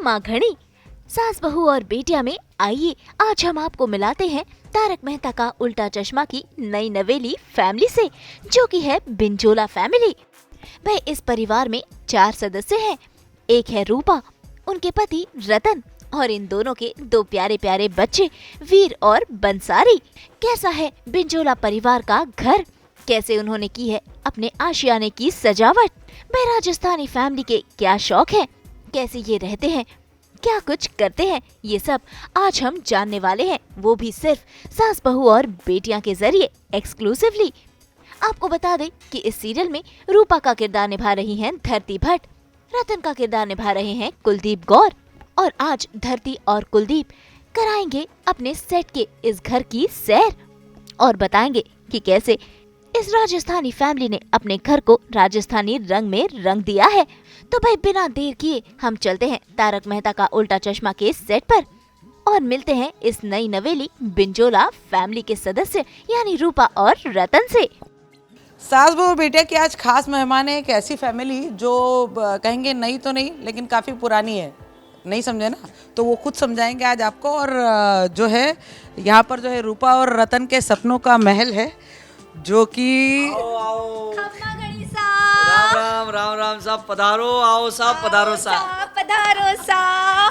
माँ घड़ी। सास बहू और बेटिया में आइए आज हम आपको मिलाते हैं तारक मेहता का उल्टा चश्मा की नई नवेली फैमिली से, जो कि है बिंजोला फैमिली। भाई इस परिवार में 4 सदस्य हैं। एक है रूपा, उनके पति रतन और इन दोनों के 2 प्यारे प्यारे बच्चे वीर और बंसारी। कैसा है बिंजोला परिवार का घर, कैसे उन्होंने की है अपने आशियाने की सजावट। भाई राजस्थानी फैमिली के क्या शौक है, कैसे ये रहते हैं, क्या कुछ करते हैं, ये सब आज हम जानने वाले हैं, वो भी सिर्फ सास बहू और बेटियां के जरिए एक्सक्लूसिवली। आपको बता दें कि इस सीरियल में रूपा का किरदार निभा रही हैं धरती भट्ट, रतन का किरदार निभा रहे हैं कुलदीप गौर। और आज धरती और कुलदीप कराएंगे अपने सेट के इस घर की सैर और बताएंगे कि कैसे इस राजस्थानी फैमिली ने अपने घर को राजस्थानी रंग में रंग दिया है। तो भाई बिना देर किए हम चलते हैं तारक मेहता का उल्टा चश्मा के सेट पर और मिलते हैं इस नई नवेली बिंजोला फैमिली के सदस्य यानी रूपा और रतन से। सास बहू बेटिया की आज खास मेहमान है एक ऐसी फैमिली जो कहेंगे नई तो नहीं लेकिन काफ़ी पुरानी है। नहीं समझे ना, तो वो खुद समझाएंगे आज आपको। और जो है यहाँ पर जो है रूपा और रतन के सपनों का महल है, जो कि राम राम राम राम साहब पधारो, आओ साहब पधारो साहब पधारो सा,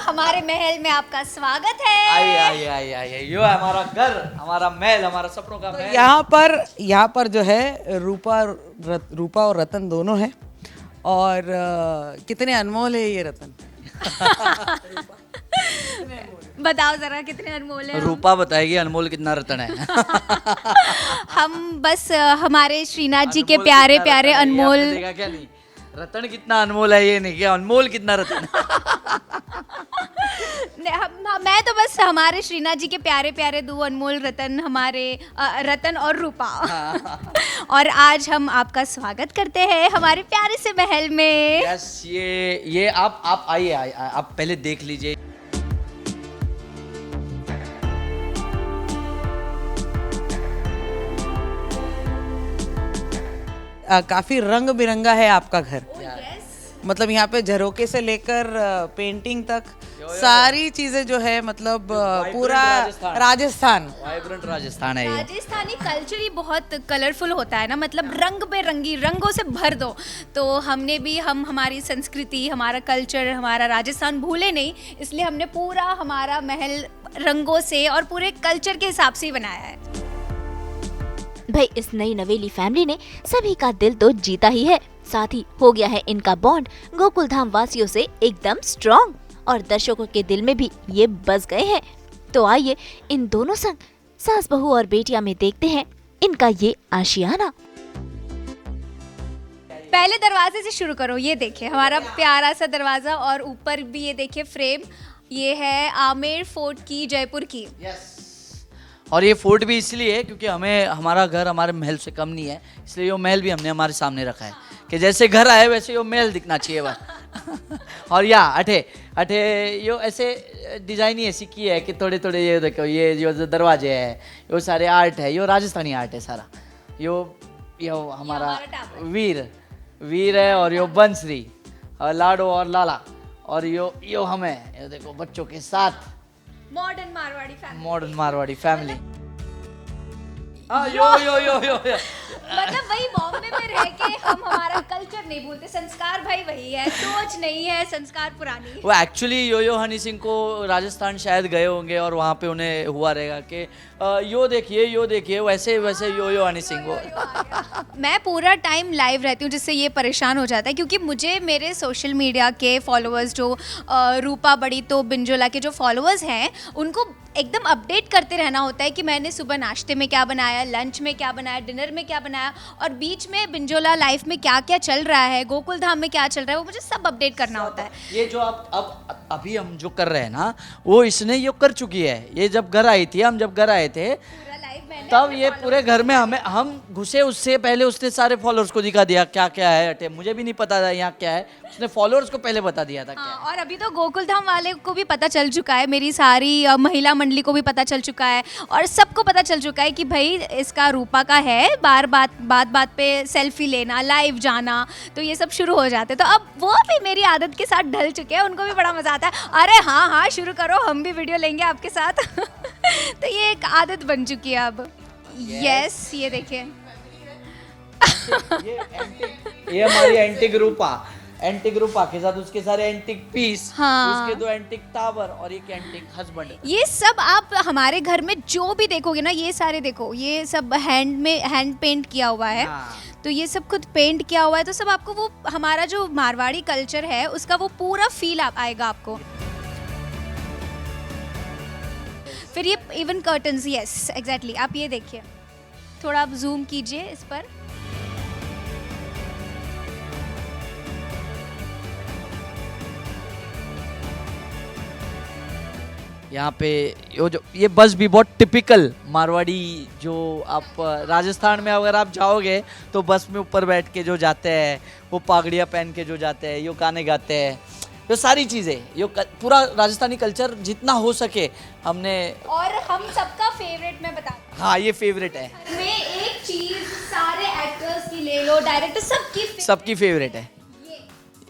हमारे महल में आपका स्वागत है। आइए आइए आइए आइए, यो है हमारा घर, हमारा महल, हमारा सपनों का महल। यहाँ पर जो है रूपा और रतन दोनों हैं। और कितने अनमोल है ये रतन। बताओ जरा कितने अनमोल है। रूपा बताएगी अनमोल कितना रतन है। हम बस हमारे श्रीनाथ जी के प्यारे प्यारे अनमोल। देखा क्या नहीं, रतन कितना अनमोल है ये नहीं, क्या अनमोल कितना रतन है। मैं तो बस हमारे श्रीनाथ जी के प्यारे प्यारे 2 अनमोल रतन, हमारे रतन और रूपा। और आज हम आपका स्वागत करते हैं हमारे प्यारे से महल में। यस, ये आप आइए, आप पहले देख लीजिए। काफी रंग बिरंगा है आपका घर। मतलब यहाँ पे झरोके से लेकर पेंटिंग तक सारी चीजें जो है मतलब पूरा राजस्थान, वाइब्रेंट राजस्थान है ये। राजस्थानी कल्चर ही बहुत कलरफुल होता है ना, मतलब रंग बेरंगी रंगों से भर दो। तो हमने भी हमारी संस्कृति, हमारा कल्चर, हमारा राजस्थान भूले नहीं, इसलिए हमने पूरा हमारा महल रंगों से और पूरे कल्चर के हिसाब से ही बनाया है। भाई इस नई नवेली फैमिली ने सभी का दिल तो जीता ही है, साथ ही हो गया है इनका बॉन्ड गोकुल धाम वासियों से एकदम स्ट्रॉन्ग और दर्शकों के दिल में भी ये बस गए हैं। तो आइए इन दोनों संग सास बहू और बेटिया में देखते हैं इनका ये आशियाना। पहले दरवाजे से शुरू करो। ये देखिए हमारा प्यारा सा दरवाजा, और ऊपर भी ये देखिए फ्रेम, ये है आमेर फोर्ट की, जयपुर की। और ये फोर्ट भी इसलिए है क्योंकि हमें हमारा घर हमारे महल से कम नहीं है, इसलिए ये महल भी हमने हमारे सामने रखा है कि जैसे घर आए वैसे ये महल दिखना चाहिए बस। और या अठे यो ऐसे डिजाइन ही ऐसी की है कि थोड़े थोड़े ये देखो, ये जो दरवाजे है यो सारे आर्ट है, यो राजस्थानी आर्ट है सारा। यो हमारा वीर है, और यो बंसरी और लाडो और लाला, और यो हमें ये देखो बच्चों के साथ मॉडर्न मारवाड़ी फैमिली। यो मतलब वही बॉम्बे में रह के हम हमारा कल्चर नहीं भूलते, संस्कार भाई वही है, सोच नहीं है, संस्कार पुरानी। वो एक्चुअली यो हनी सिंह को राजस्थान शायद गए होंगे और वहाँ पे उन्हें हुआ रहेगा कि यो देखिए वैसे यो हनी सिंह वो। मैं पूरा टाइम लाइव रहती हूँ, जिससे ये परेशान हो जाता है क्योंकि मुझे मेरे सोशल मीडिया के फॉलोअर्स जो रूपा बड़ी तो बिंजोला के जो फॉलोअर्स हैं उनको एकदम अपडेट करते रहना होता है कि मैंने सुबह नाश्ते में क्या बनाया, लंच में क्या बनाया, डिनर में क्या बनाया, और बीच में बिंजोला लाइफ में क्या क्या चल रहा है, गोकुल धाम में क्या चल रहा है, वो मुझे सब अपडेट करना होता है। ये जो अब अभी हम जो कर रहे हैं ना, वो इसने यो कर चुकी है। ये जब घर आई थी, हम जब घर आए थे तब ये पूरे घर में हम घुसे उससे पहले उसने सारे फॉलोअर्स को दिखा दिया क्या क्या है अटे, मुझे भी नहीं पता था यहाँ क्या है, उसने फॉलोअर्स को पहले बता दिया था क्या हाँ, है। और अभी तो गोकुल धाम वाले को भी पता चल चुका है, मेरी सारी महिला मंडली को भी पता चल चुका है और सबको पता चल चुका है कि भाई इसका रूपा का है, बार बात पे सेल्फी लेना, लाइव जाना, तो ये सब शुरू हो जाते हैं। तो अब वो भी मेरी आदत के साथ ढल चुके हैं, उनको भी बड़ा मज़ा आता है, अरे हाँ हाँ शुरू करो, हम भी वीडियो लेंगे आपके साथ। तो ये एक आदत बन चुकी है अब। यस, ये देखिए। ये हमारी एंटिक रूपा के साथ उसके सारे एंटिक पीस, हाँ। उसके 2 एंटिक टावर और एक एंटिक हस्बैंड। ये सब आप हमारे घर में जो भी देखोगे ना, ये सारे देखो, ये सब हैंड पेंट किया हुआ है। हाँ। तो ये सब खुद पेंट किया हुआ है, तो सब आपको वो हमारा जो मारवाड़ी कल्चर है उसका वो पूरा फील आएगा आपको। फिर ये इवन कर्टन्स, यस एग्जैक्टली, आप ये देखिए, थोड़ा आप जूम कीजिए इस पर। यहाँ पे ये बस भी बहुत टिपिकल मारवाड़ी, जो आप राजस्थान में अगर आप जाओगे तो बस में ऊपर बैठ के जो जाते हैं, वो पागड़ियाँ पहन के जो जाते हैं, यो गाने गाते हैं, ये सारी चीज़ें, यो पूरा राजस्थानी कल्चर जितना हो सके हमने। और हम सबका फेवरेट मैं बता, हाँ ये फेवरेट है, में एक चीज सारे एक्टर्स की ले लो, डायरेक्टर सबकी फेवरेट है।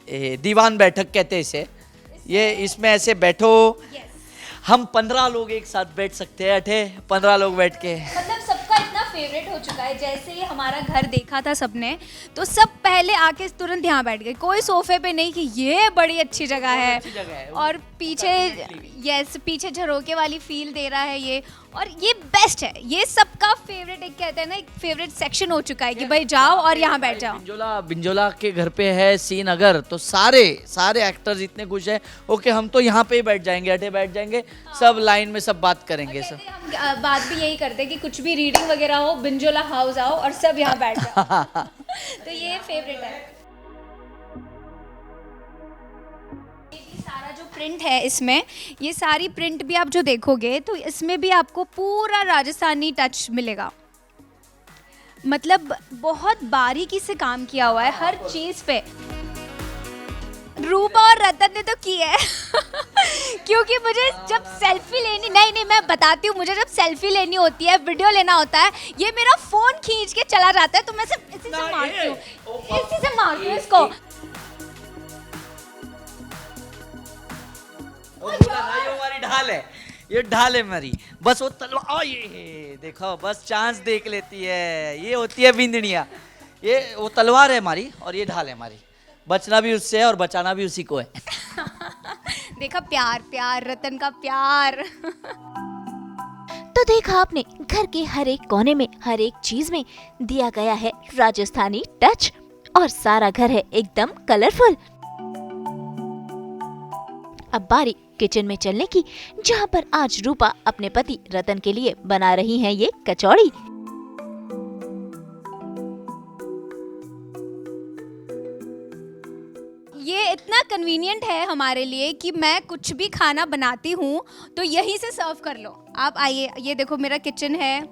ये दीवान बैठक कहते हैं इसे। ये इसमें ऐसे बैठो, हम 15 लोग एक साथ बैठ सकते हैं, 15 लोग बैठ के। मतलब सबका इतना फेवरेट हो चुका है। जैसे ही हमारा घर देखा था सबने, तो सब पहले आके तुरंत यहाँ बैठ गए, कोई सोफे पे नहीं कि ये बड़ी अच्छी जगह है। अच्छी जगह है। और पीछे झरोके वाली फील दे रहा है ये, और ये बेस्ट है। ये सबका फेवरेट, एक कहते हैं ना, एक फेवरेट सेक्शन हो चुका है कि भाई जाओ और यहाँ बैठ जाओ। बिंजोला के घर पे है सीन, अगर तो सारे एक्टर्स इतने खुश हैं, ओके हम तो यहाँ पे ही बैठ जाएंगे, अटे बैठ जाएंगे, सब लाइन में सब बात करेंगे सब। हम बात भी यही करते हैं कि कुछ भी रीडिंग वगैरह हो, बिंजोला हाउस आओ और सब यहाँ बैठ जाओ। तो ये फेवरेट है। सारा जो प्रिंट है इसमें, ये सारी प्रिंट भी आप जो देखोगे तो इसमें भी आपको पूरा राजस्थानी टच मिलेगा। मतलब बहुत बारीकी से काम किया हुआ है हर चीज पे। रूपा और रतन ने तो की है। क्योंकि मुझे जब सेल्फी लेनी, नहीं मैं बताती हूँ, मुझे जब सेल्फी लेनी होती है, वीडियो लेना होता है, ये मेरा फोन खींच के चला जाता है, तो मैं सिर्फ इसी से मारती हूँ, इसको। ये हमारी ढाल है, ये ढाल है हमारी, बस वो तलवार, ये देखो बस चांस देख लेती है, ये होती है बिंदनिया, ये वो तलवार है हमारी और ये ढाल है हमारी। बचना भी उससे है और बचाना भी उसी को है। देखा, प्यार, रतन का प्यार। तो देखा आपने, घर के हर एक कोने में, हर एक चीज में दिया गया है राजस्थानी टच, और सारा घर है एकदम कलरफुल। अब बारी किचन में चलने की, जहाँ पर आज रूपा अपने पति रतन के लिए बना रही हैं ये कचौड़ी। ये इतना कन्वीनियंट है हमारे लिए कि मैं कुछ भी खाना बनाती हूँ तो यहीं से सर्व कर लो। आप आइए, ये देखो मेरा किचन है,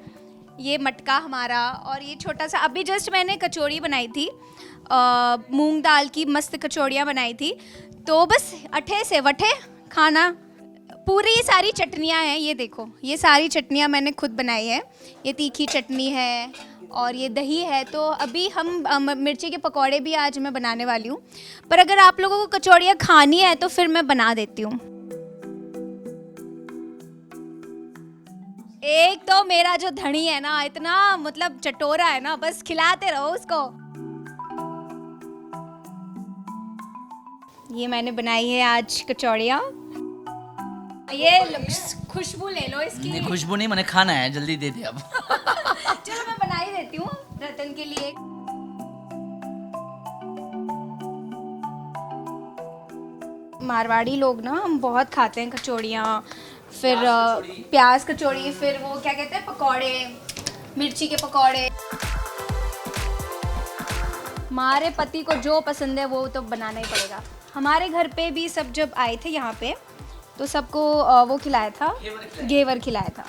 ये मटका हमारा, और ये छोटा सा, अभी जस्ट मैंने कचौड़ी बनाई थी, मूंग दाल की मस्त कचौड़ियाँ बनाई थी। तो बस अठे से वठे खाना, पूरी ये सारी चटनियाँ हैं, ये देखो, ये सारी चटनियाँ मैंने खुद बनाई है। ये तीखी चटनी है और ये दही है। तो अभी हम मिर्ची के पकौड़े भी आज मैं बनाने वाली हूँ, पर अगर आप लोगों को कचौड़ियाँ खानी है तो फिर मैं बना देती हूँ। एक तो मेरा जो धनी है ना, इतना मतलब चटोरा है ना, बस खिलाते रहो उसको। ये मैंने बनाई है आज कचौड़ियाँ। ये खुशबू ले लो इसकी। नहीं, खुशबू नहीं, मैंने खाना है, जल्दी दे दे अब। चलो मैं बना ही देती हूँ रतन के लिए। मारवाड़ी लोग ना, हम बहुत खाते हैं कचौड़ियाँ, फिर प्याज कचौड़ी, फिर वो क्या कहते हैं, पकौड़े, मिर्ची के पकौड़े। हमारे पति को जो पसंद है वो तो बनाना ही पड़ेगा। हमारे घर पे भी सब जब आए थे यहाँ पे, तो सबको वो खिलाया था, घेवर खिलाया था।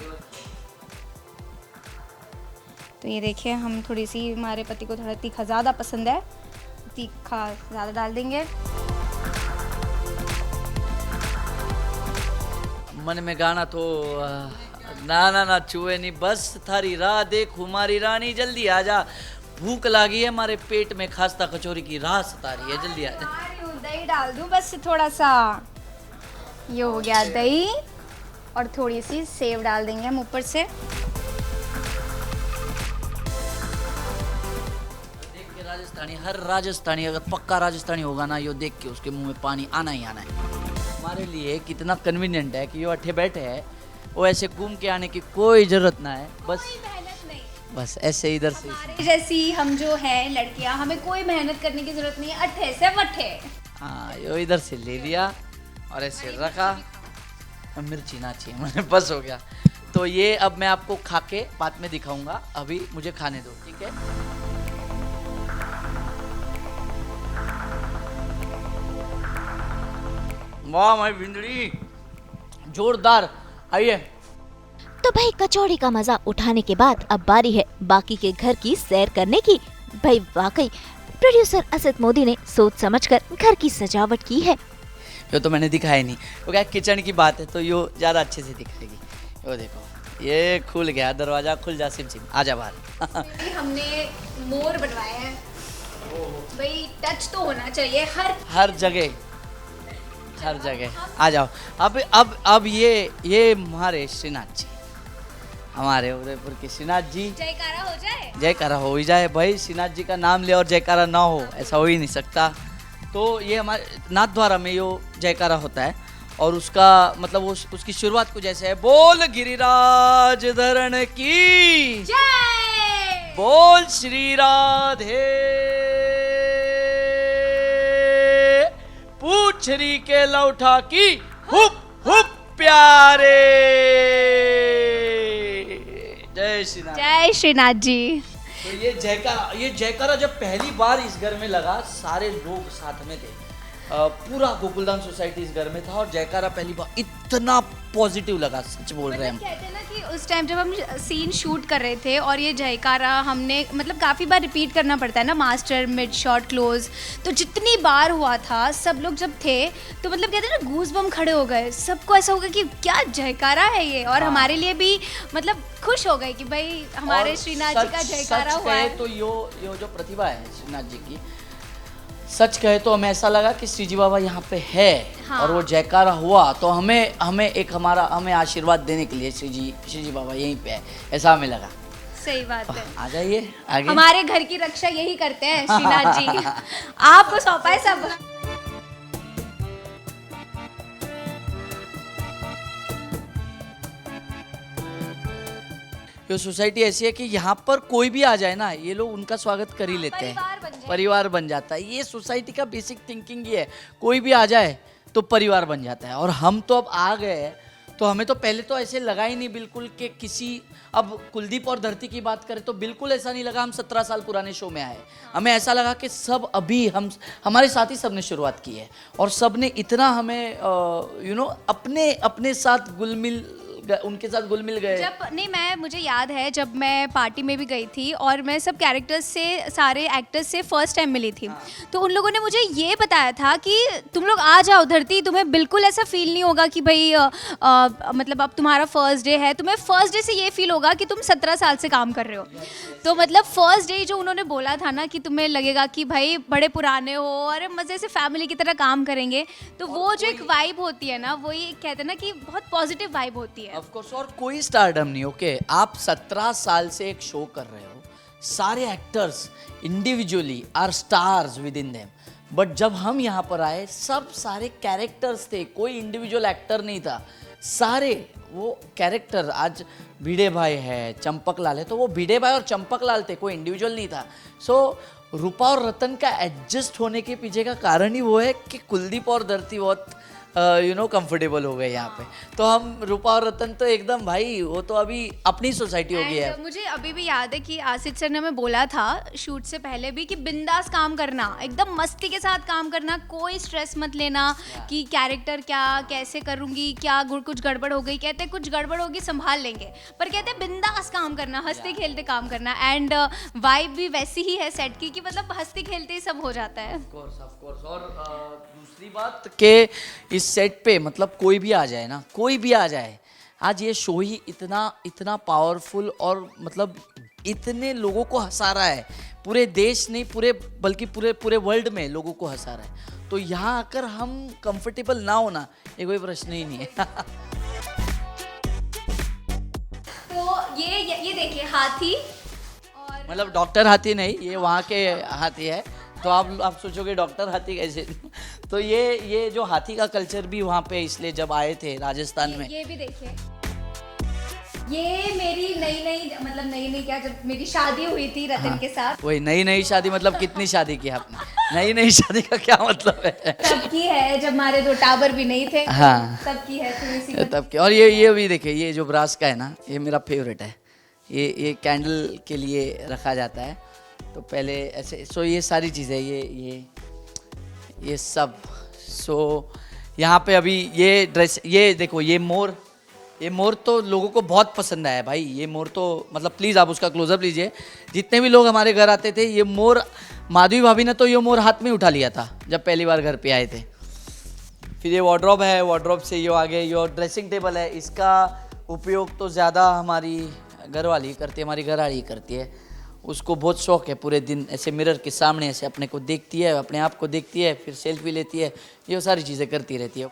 तो ये देखिए, हम थोड़ी सी, हमारे पति को थोड़ा तीखा ज़्यादा पसंद है, तीखा ज़्यादा डाल देंगे। मन में गाना तो ना ना ना छुए नहीं, बस थारी राह देख हमारी रानी, जल्दी आ जा, भूख लगी है हमारे पेट में, खास्ता कचौरी की राह सता रही है, जल्दी आ जा। दही डाल दूँ बस थोड़ा सा, ये हो गया दही, और थोड़ी सी सेव डाल देंगे हम ऊपर से। देख के राजस्थानी, हर राजस्थानी अगर पक्का राजस्थानी होगा ना, यो देख के उसके मुंह में पानी आना ही आना है। हमारे लिए कितना कन्वीनियंट है कि यो अठे बैठे है, वो ऐसे घूम के आने की कोई जरूरत ना है, बस मेहनत नहीं, बस ऐसे इधर से। हमारे जैसी हम जो है लड़कियां, हमें कोई मेहनत करने की जरूरत नहीं है, अट्ठे से वट्ठे। हाँ, यो इधर से ले लिया और ऐसे रखा, मिर्ची ना चाहिए मुझे, बस हो गया। तो ये अब मैं आपको खा के बाद में दिखाऊंगा, अभी मुझे खाने दो, ठीक है। वाह माई भिंडड़ी, जोरदार। आइए। तो भाई कचौड़ी का मजा उठाने के बाद अब बारी है बाकी के घर की सैर करने की। भाई वाकई प्रोड्यूसर असद मोदी ने सोच समझकर घर की सजावट की है। यो तो मैंने दिखाया नहीं, वो क्या किचन की बात है तो यो ज़्यादा अच्छे से दिखेगी। यो देखो, ये खुल गया दरवाजा, खुल जा सिम सिम, आजा बाहर। हमने मोर बनवाए हैं भाई, टच तो होना चाहिए हर जगह, हर जगह आ जाओ। अब ये हमारे श्रीनाथ जी, हमारे उदयपुर के श्रीनाथ जी। जयकारा हो जाए, जयकारा हो ही जाए भाई, श्रीनाथ जी का नाम ले और जयकारा ना हो, ऐसा हो ही नहीं सकता। तो ये हमारे नाथद्वारा में यो जयकारा होता है, और उसका मतलब उसकी शुरुआत कुछ ऐसे है, बोल गिरिराज धरण की जय, बोल श्री राधे पूछरी के लौठा की, हुप हुप प्यारे। जय श्री राम। जय श्रीनाथ जी। तो ये जयकारा जब पहली बार इस घर में लगा, सारे लोग साथ में थे, पूरा गोकुलधाम सोसाइटी इस घर में था, और जयकारा पहली बार इतना पॉजिटिव लगा, सच बोल रहे हैं हम। कहते हैं ना कि उस टाइम जब हम सीन शूट कर रहे थे और ये जयकारा हमने मतलब काफ़ी बार रिपीट करना पड़ता है ना, मास्टर, मिड शॉट, क्लोज, तो जितनी बार हुआ था, सब लोग जब थे तो मतलब कहते हैं ना, गूज बम खड़े हो गए, सबको ऐसा होगा कि क्या जयकारा है ये, और हमारे लिए भी मतलब खुश हो गए कि भाई हमारे श्रीनाथ जी का जयकारा हुआ है। तो यो जो प्रतिभा है श्रीनाथ जी की, सच कहे तो हमें ऐसा लगा कि श्री जी बाबा यहाँ पे है, हाँ। और वो जयकारा हुआ तो हमें आशीर्वाद देने के लिए श्री जी बाबा यहीं पे है, ऐसा हमें लगा। सही बात है। आ जाइए आगे। हमारे घर की रक्षा यही करते हैं श्रीनाथ जी। आपको सौंपा है सब। ये सोसाइटी ऐसी है कि यहाँ पर कोई भी आ जाए ना, ये लोग उनका स्वागत कर ही लेते हैं, परिवार बन जाता है। ये सोसाइटी का बेसिक थिंकिंग ये है, कोई भी आ जाए तो परिवार बन जाता है। और हम तो अब आ गए, तो हमें तो पहले तो ऐसे लगा ही नहीं बिल्कुल कि किसी, अब कुलदीप और धरती की बात करें तो बिल्कुल ऐसा नहीं लगा हम 17 साल पुराने शो में आए। हमें ऐसा लगा कि सब अभी हमारे साथ ही सबने शुरुआत की है, और सबने इतना हमें अपने साथ उनके साथ घुल मिल गए। जब नहीं, मुझे याद है जब मैं पार्टी में भी गई थी और मैं सब कैरेक्टर्स से, सारे एक्टर्स से फर्स्ट टाइम मिली थी, तो उन लोगों ने मुझे ये बताया था कि तुम लोग आ जाओ धरती, तुम्हें बिल्कुल ऐसा फील नहीं होगा कि भाई मतलब अब तुम्हारा फर्स्ट डे है, तुम्हें फर्स्ट डे से ये फील होगा कि तुम 17 साल से काम कर रहे हो। तो मतलब फर्स्ट डे जो उन्होंने बोला था ना कि तुम्हें लगेगा कि भाई बड़े पुराने हो और मज़े से फैमिली की तरह काम करेंगे, तो वो जो एक वाइब होती है ना, वो ये कहते हैं ना कि बहुत पॉजिटिव वाइब होती है। ऑफ कोर्स, और कोई स्टारडम नहीं। ओके, आप 17 साल से एक शो कर रहे हो, सारे actors individually are stars within them, but जब हम यहाँ पर आए सब सारे कैरेक्टर्स थे, कोई इंडिविजुअल एक्टर नहीं था, सारे वो कैरेक्टर। आज भिड़े भाई है, चंपक लाल है, तो वो भिड़े भाई और चंपक लाल थे, कोई इंडिविजुअल नहीं था। सो रूपा और रतन का एडजस्ट होने के पीछे का कारण ही वो है कि कुलदीप और धरती बहुत कंफर्टेबल हो गए यहाँ पे। तो हम रूपा और रतन तो एकदम भाई वो तो अभी अपनी सोसाइटी हो गई है। And, मुझे अभी भी याद है कि आसिफ सर ने हमें बोला था शूट से पहले भी कि बिंदास काम करना, एकदम मस्ती के साथ काम करना, कोई स्ट्रेस मत लेना कि कैरेक्टर क्या कैसे करूँगी, क्या कुछ गड़बड़ हो गई, कहते कुछ गड़बड़ होगी संभाल लेंगे, पर कहते बिंदास काम करना, हंसते खेलते काम करना। एंड वाइब भी वैसी ही है सेट की कि मतलब हंसते खेलते ही सब हो जाता है। Of course. और दूसरी बात कि इस सेट पे मतलब कोई भी आ जाए ना, कोई भी आ जाए, आज ये शो ही इतना पावरफुल और मतलब इतने लोगों को हंसा रहा है, पूरे देश नहीं बल्कि पूरे वर्ल्ड में लोगों को हंसा रहा है। तो यहाँ आकर हम कंफर्टेबल ना होना ये कोई प्रश्न ही नहीं है। तो ये देखिए हाथी, और मतलब डॉक्टर हाथी नहीं, ये वहाँ के हाथी है। तो आप सोचोगे डॉक्टर हाथी कैसे? तो ये जो हाथी का कल्चर भी वहाँ पे इसलिए जब आए थे राजस्थान में। ये भी देखिए, ये मेरी नई क्या, जब मेरी शादी हुई थी रतन के साथ। वही नई शादी, मतलब कितनी शादी की आपने? नई शादी का क्या मतलब है? तब की है जब हमारे 2 टावर भी नहीं थे। हाँ, तब की है थोड़ी सी। तब की। और ये भी देखिए, ये जो ब्रास का है ना, ये मेरा फेवरेट है। ये कैंडल के लिए रखा जाता है। तो पहले ऐसे ये सारी चीज़ें ये सब यहाँ पे अभी ये ड्रेस, ये देखो, ये मोर तो लोगों को बहुत पसंद आया भाई। ये मोर तो मतलब प्लीज़ आप उसका क्लोजअप लीजिए। जितने भी लोग हमारे घर आते थे, ये मोर, माधवी भाभी ने तो ये मोर हाथ में उठा लिया था जब पहली बार घर पे आए थे। फिर ये वार्डरोब है, वार्डरोब से ये आगे ये ड्रेसिंग टेबल है। इसका उपयोग तो ज़्यादा हमारी घरवाली करती है, हमारी घरवाली करती है। उसको बहुत शौक है, पूरे दिन ऐसे मिरर के सामने ऐसे अपने को देखती है, अपने आप को देखती है, फिर सेल्फी लेती है, ये सारी चीज़ें करती रहती है।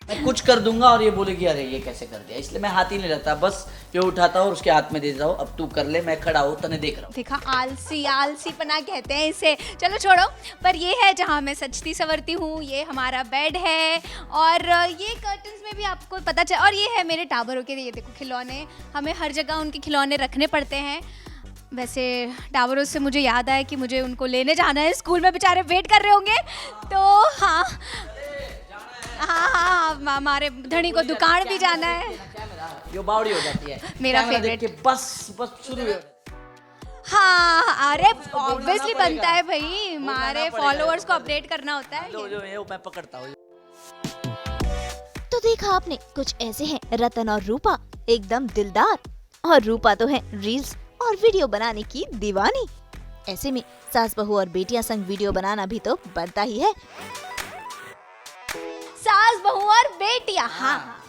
मैं कुछ कर दूंगा और ये बोलेगी अरे ये कैसे कर दिया, इसलिए मैं हाथ ही नहीं रहता, बस ये उठाता हूँ और उसके हाथ में दे देता हूँ, अब तू कर ले, मैं खड़ा हूँ तने देख रहा हूँ। देखा, आलसी पना कहते हैं इसे। चलो छोड़ो, पर ये है जहाँ मैं सजती संवरती हूँ। ये हमारा बेड है और ये कर्टन्स में भी आपको पता चल। और ये है मेरे टावरों के, ये देखो खिलौने, हमें हर जगह उनके खिलौने रखने पड़ते हैं। वैसे टावरों से मुझे याद आया कि मुझे उनको लेने जाना है, स्कूल में बेचारे वेट कर रहे होंगे। तो हाँ, हमारे धनी को दुकान भी जाना है। ये बावड़ी हो जाती है मेरा फेवरेट। बस शुरू हो। हाँ, अरे ऑब्वियसली बनता है भाई, हमारे फॉलोअर्स को अपडेट करना होता है। जो मैं पकड़ता हूँ। तो देखा आपने, कुछ ऐसे हैं रतन और रूपा, एकदम दिलदार, और रूपा तो है रील्स और वीडियो बनाने की दीवानी। ऐसे में सास बहू और बेटियां संग वीडियो बनाना भी तो बनता ही है। सास बहू और बेटियां, हाँ,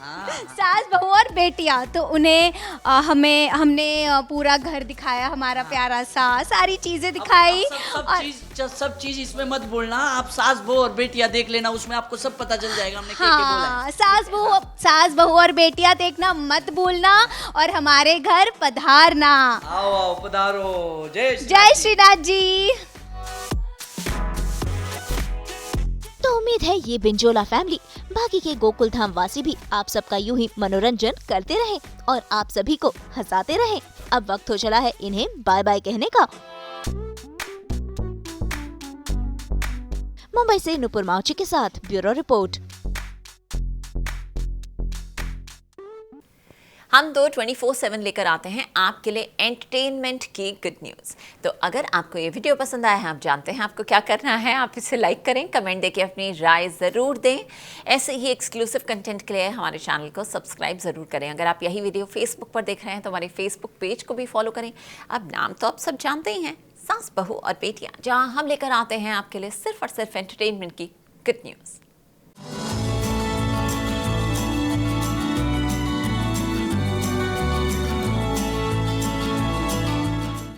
सास बहू और बेटियां, तो उन्हें हमने पूरा घर दिखाया, हमारा प्यारा सा, सारी चीजें दिखाई। सब चीज इसमें मत बोलना, आप सास बहू और बेटियां देख लेना, उसमें आपको सब पता चल जाएगा हमने क्या बोला है। सास बहू और बेटियां देखना मत भूलना और हमारे घर पधारना। आओ पधारो। जय श्रीनाथ जी। तो उम्मीद है ये बिंजोला फैमिली, बाकी के गोकुल धाम वासी भी आप सबका यूं ही मनोरंजन करते रहें और आप सभी को हंसाते रहें। अब वक्त हो चला है इन्हें बाय बाय कहने का। मुंबई से नुपुर माउची के साथ ब्यूरो रिपोर्ट। हम तो 24/7 लेकर आते हैं आपके लिए एंटरटेनमेंट की गुड न्यूज़। तो अगर आपको ये वीडियो पसंद आया है, आप जानते हैं आपको क्या करना है, आप इसे लाइक करें, कमेंट देके अपनी राय ज़रूर दें। ऐसे ही एक्सक्लूसिव कंटेंट के लिए हमारे चैनल को सब्सक्राइब ज़रूर करें। अगर आप यही वीडियो फेसबुक पर देख रहे हैं तो हमारे फेसबुक पेज को भी फॉलो करें। अब नाम तो आप सब जानते ही हैं, सास बहू और बेटियाँ, जहाँ हम लेकर आते हैं आपके लिए सिर्फ और सिर्फ एंटरटेनमेंट की गुड न्यूज़।